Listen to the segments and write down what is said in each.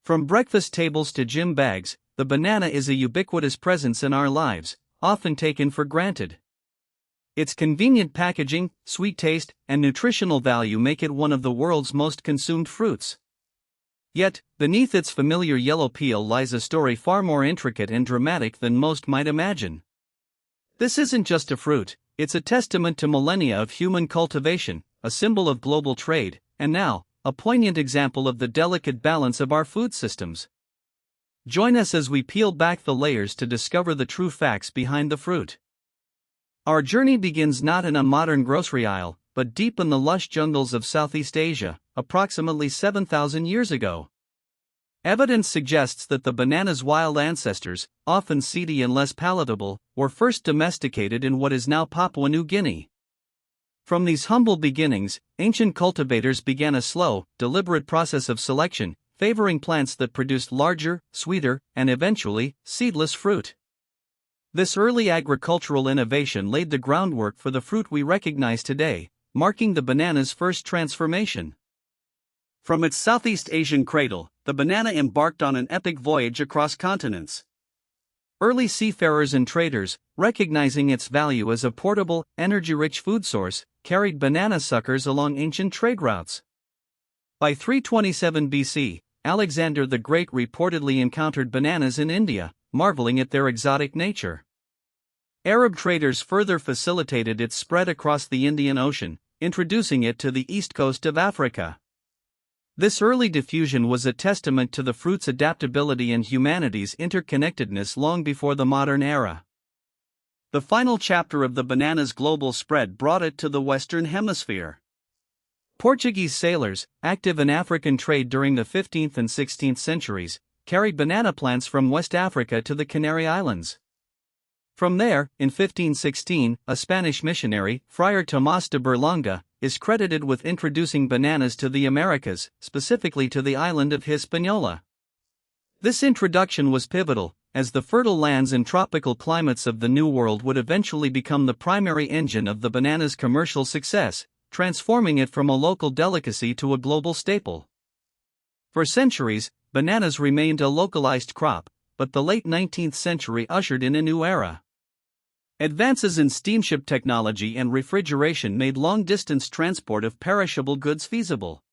From breakfast tables to gym bags, the banana is a ubiquitous presence in our lives, often taken for granted. Its convenient packaging, sweet taste, and nutritional value make it one of the world's most consumed fruits. Yet, beneath its familiar yellow peel lies a story far more intricate and dramatic than most might imagine. This isn't just a fruit, it's a testament to millennia of human cultivation, a symbol of global trade, and now, a poignant example of the delicate balance of our food systems. Join us as we peel back the layers to discover the true facts behind the fruit. Our journey begins not in a modern grocery aisle, but deep in the lush jungles of Southeast Asia, approximately 7,000 years ago. Evidence suggests that the banana's wild ancestors, often seedy and less palatable, were first domesticated in what is now Papua New Guinea. From these humble beginnings, ancient cultivators began a slow, deliberate process of selection, favoring plants that produced larger, sweeter, and eventually, seedless fruit. This early agricultural innovation laid the groundwork for the fruit we recognize today, marking the banana's first transformation. From its Southeast Asian cradle, the banana embarked on an epic voyage across continents. Early seafarers and traders, recognizing its value as a portable, energy-rich food source, carried banana suckers along ancient trade routes. By 327 BC, Alexander the Great reportedly encountered bananas in India, marveling at their exotic nature. Arab traders further facilitated its spread across the Indian Ocean, introducing it to the east coast of Africa. This early diffusion was a testament to the fruit's adaptability and humanity's interconnectedness long before the modern era. The final chapter of the banana's global spread brought it to the Western Hemisphere. Portuguese sailors, active in African trade during the 15th and 16th centuries, carried banana plants from West Africa to the Canary Islands. From there, in 1516, a Spanish missionary, Friar Tomás de Berlanga, is credited with introducing bananas to the Americas, specifically to the island of Hispaniola. This introduction was pivotal, as the fertile lands and tropical climates of the New World would eventually become the primary engine of the banana's commercial success, transforming it from a local delicacy to a global staple. For centuries, bananas remained a localized crop, but the late 19th century ushered in a new era. Advances in steamship technology and refrigeration made long-distance transport of perishable goods feasible.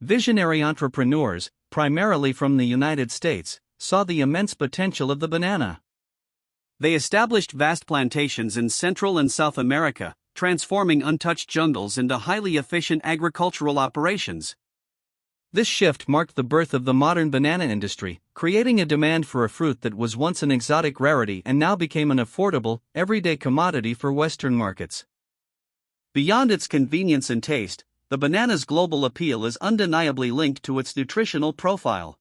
Visionary entrepreneurs, primarily from the United States, saw the immense potential of the banana. They established vast plantations in Central and South America, transforming untouched jungles into highly efficient agricultural operations. This shift marked the birth of the modern banana industry, creating a demand for a fruit that was once an exotic rarity and now became an affordable, everyday commodity for Western markets. Beyond its convenience and taste, the banana's global appeal is undeniably linked to its nutritional profile.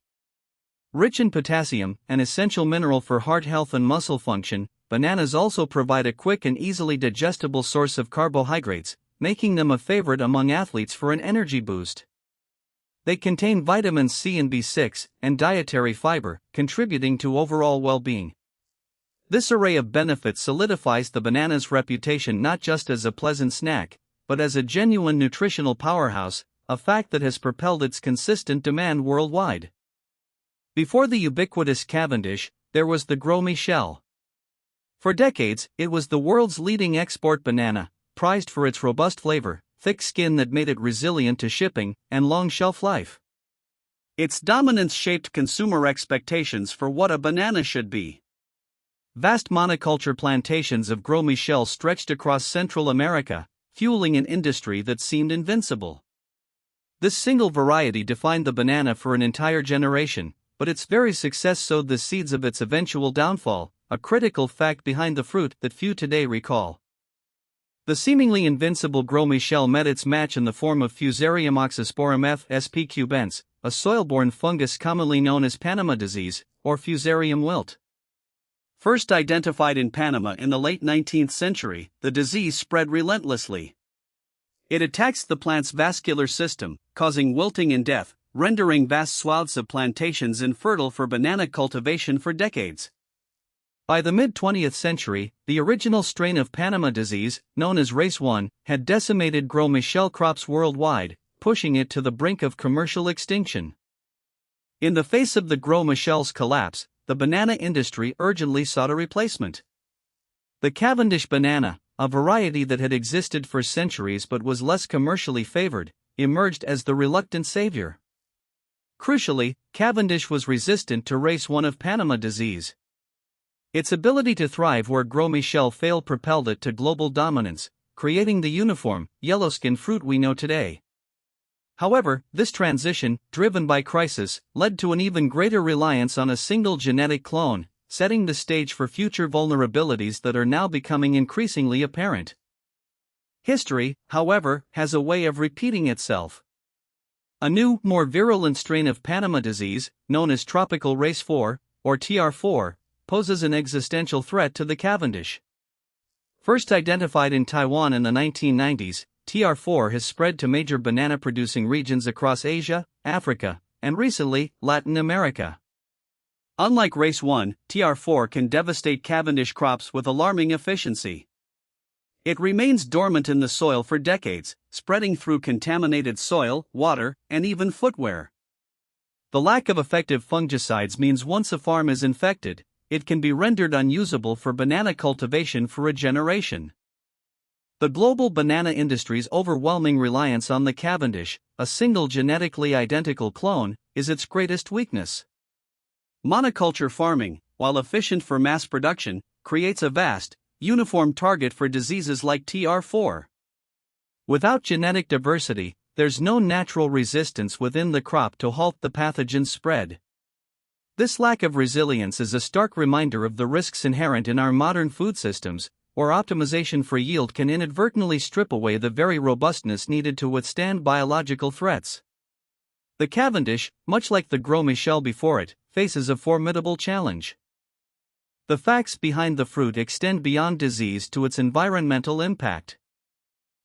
Rich in potassium, an essential mineral for heart health and muscle function, bananas also provide a quick and easily digestible source of carbohydrates, making them a favorite among athletes for an energy boost. They contain vitamins C and B6 and dietary fiber, contributing to overall well-being. This array of benefits solidifies the banana's reputation not just as a pleasant snack, but as a genuine nutritional powerhouse, a fact that has propelled its consistent demand worldwide. Before the ubiquitous Cavendish, there was the Gros Michel. For decades, it was the world's leading export banana, prized for its robust flavor, thick skin that made it resilient to shipping, and long shelf life. Its dominance shaped consumer expectations for what a banana should be. Vast monoculture plantations of Gros Michel stretched across Central America, fueling an industry that seemed invincible. This single variety defined the banana for an entire generation, but its very success sowed the seeds of its eventual downfall, a critical fact behind the fruit that few today recall. The seemingly invincible Gros Michel met its match in the form of Fusarium oxysporum F. sp. cubens, a soil-borne fungus commonly known as Panama disease, or Fusarium wilt. First identified in Panama in the late 19th century, the disease spread relentlessly. It attacks the plant's vascular system, causing wilting and death, rendering vast swaths of plantations infertile for banana cultivation for decades. By the mid-20th century, the original strain of Panama disease, known as Race 1, had decimated Gros Michel crops worldwide, pushing it to the brink of commercial extinction. In the face of the Gros Michel's collapse, the banana industry urgently sought a replacement. The Cavendish banana, a variety that had existed for centuries but was less commercially favored, emerged as the reluctant savior. Crucially, Cavendish was resistant to race 1 of Panama disease. Its ability to thrive where Gros Michel failed propelled it to global dominance, creating the uniform, yellow-skin fruit we know today. However, this transition, driven by crisis, led to an even greater reliance on a single genetic clone, setting the stage for future vulnerabilities that are now becoming increasingly apparent. History, however, has a way of repeating itself. A new, more virulent strain of Panama disease, known as Tropical Race 4, or TR4, poses an existential threat to the Cavendish. First identified in Taiwan in the 1990s, TR4 has spread to major banana-producing regions across Asia, Africa, and recently, Latin America. Unlike Race 1, TR4 can devastate Cavendish crops with alarming efficiency. It remains dormant in the soil for decades, spreading through contaminated soil, water, and even footwear. The lack of effective fungicides means once a farm is infected, it can be rendered unusable for banana cultivation for a generation. The global banana industry's overwhelming reliance on the Cavendish, a single genetically identical clone, is its greatest weakness. Monoculture farming, while efficient for mass production, creates a vast, uniform target for diseases like TR4. Without genetic diversity, there's no natural resistance within the crop to halt the pathogen's spread. This lack of resilience is a stark reminder of the risks inherent in our modern food systems, where optimization for yield can inadvertently strip away the very robustness needed to withstand biological threats. The Cavendish, much like the Gros Michel before it, faces a formidable challenge. The facts behind the fruit extend beyond disease to its environmental impact.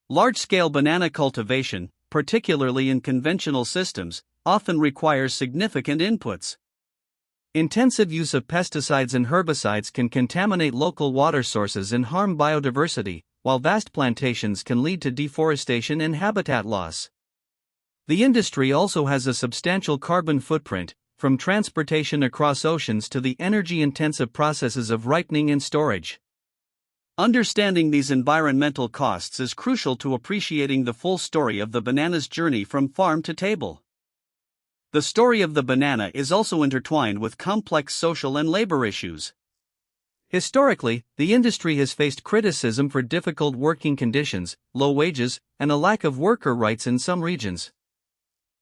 Large-scale banana cultivation, particularly in conventional systems, often requires significant inputs. Intensive use of pesticides and herbicides can contaminate local water sources and harm biodiversity, while vast plantations can lead to deforestation and habitat loss. The industry also has a substantial carbon footprint, from transportation across oceans to the energy-intensive processes of ripening and storage. Understanding these environmental costs is crucial to appreciating the full story of the banana's journey from farm to table. The story of the banana is also intertwined with complex social and labor issues. Historically, the industry has faced criticism for difficult working conditions, low wages, and a lack of worker rights in some regions.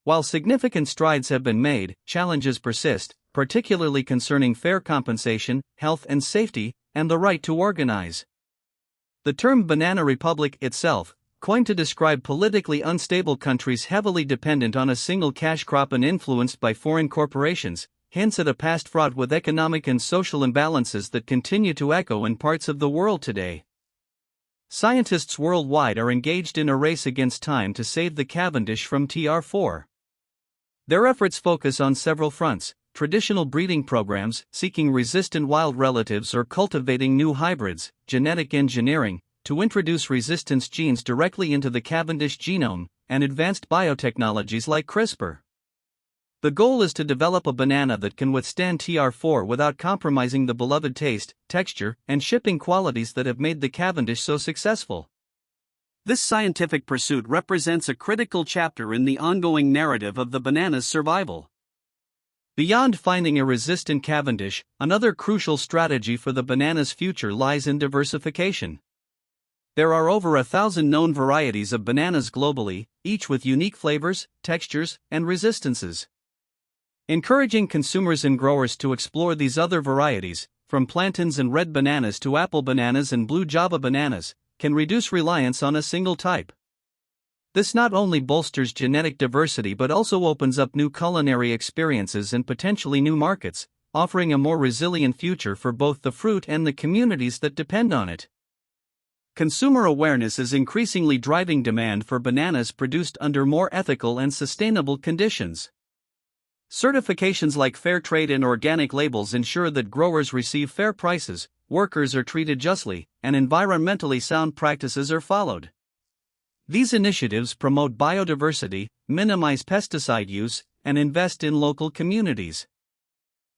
While significant strides have been made, challenges persist, particularly concerning fair compensation, health and safety, and the right to organize. The term banana republic itself, coined to describe politically unstable countries heavily dependent on a single cash crop and influenced by foreign corporations, hints at a past fraught with economic and social imbalances that continue to echo in parts of the world today. Scientists worldwide are engaged in a race against time to save the Cavendish from TR4. Their efforts focus on several fronts: traditional breeding programs, seeking resistant wild relatives or cultivating new hybrids, genetic engineering, to introduce resistance genes directly into the Cavendish genome, and advanced biotechnologies like CRISPR. The goal is to develop a banana that can withstand TR4 without compromising the beloved taste, texture, and shipping qualities that have made the Cavendish so successful. This scientific pursuit represents a critical chapter in the ongoing narrative of the banana's survival. Beyond finding a resistant Cavendish, another crucial strategy for the banana's future lies in diversification. There are over 1,000 known varieties of bananas globally, each with unique flavors, textures, and resistances. Encouraging consumers and growers to explore these other varieties, from plantains and red bananas to apple bananas and blue Java bananas, can reduce reliance on a single type. This not only bolsters genetic diversity but also opens up new culinary experiences and potentially new markets, offering a more resilient future for both the fruit and the communities that depend on it. Consumer awareness is increasingly driving demand for bananas produced under more ethical and sustainable conditions. Certifications like fair trade and organic labels ensure that growers receive fair prices, workers are treated justly, and environmentally sound practices are followed. These initiatives promote biodiversity, minimize pesticide use, and invest in local communities.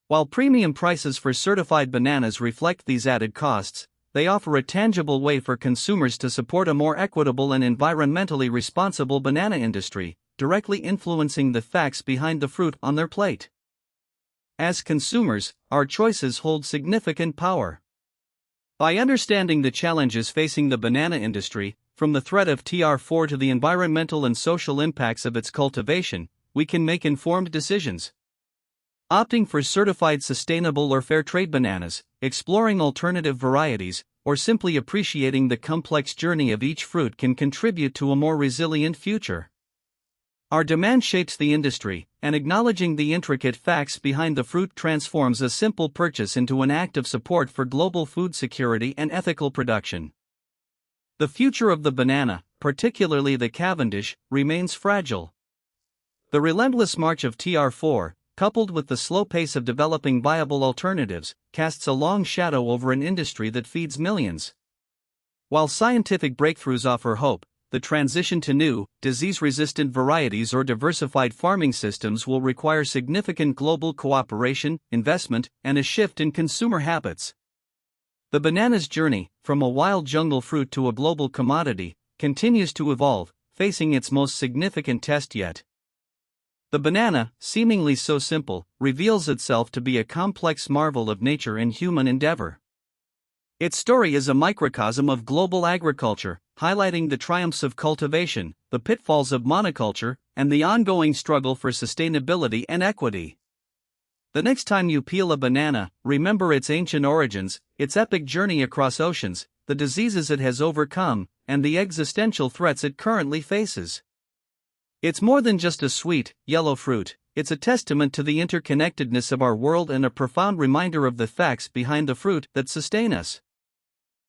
While premium prices for certified bananas reflect these added costs, they offer a tangible way for consumers to support a more equitable and environmentally responsible banana industry, directly influencing the facts behind the fruit on their plate. As consumers, our choices hold significant power. By understanding the challenges facing the banana industry, from the threat of TR4 to the environmental and social impacts of its cultivation, we can make informed decisions. Opting for certified sustainable or fair trade bananas, exploring alternative varieties, or simply appreciating the complex journey of each fruit can contribute to a more resilient future. Our demand shapes the industry, and acknowledging the intricate facts behind the fruit transforms a simple purchase into an act of support for global food security and ethical production. The future of the banana, particularly the Cavendish, remains fragile. The relentless march of TR4, coupled with the slow pace of developing viable alternatives, casts a long shadow over an industry that feeds millions. While scientific breakthroughs offer hope, the transition to new, disease-resistant varieties or diversified farming systems will require significant global cooperation, investment, and a shift in consumer habits. The banana's journey, from a wild jungle fruit to a global commodity, continues to evolve, facing its most significant test yet. The banana, seemingly so simple, reveals itself to be a complex marvel of nature and human endeavor. Its story is a microcosm of global agriculture, highlighting the triumphs of cultivation, the pitfalls of monoculture, and the ongoing struggle for sustainability and equity. The next time you peel a banana, remember its ancient origins, its epic journey across oceans, the diseases it has overcome, and the existential threats it currently faces. It's more than just a sweet, yellow fruit, it's a testament to the interconnectedness of our world and a profound reminder of the facts behind the fruit that sustain us.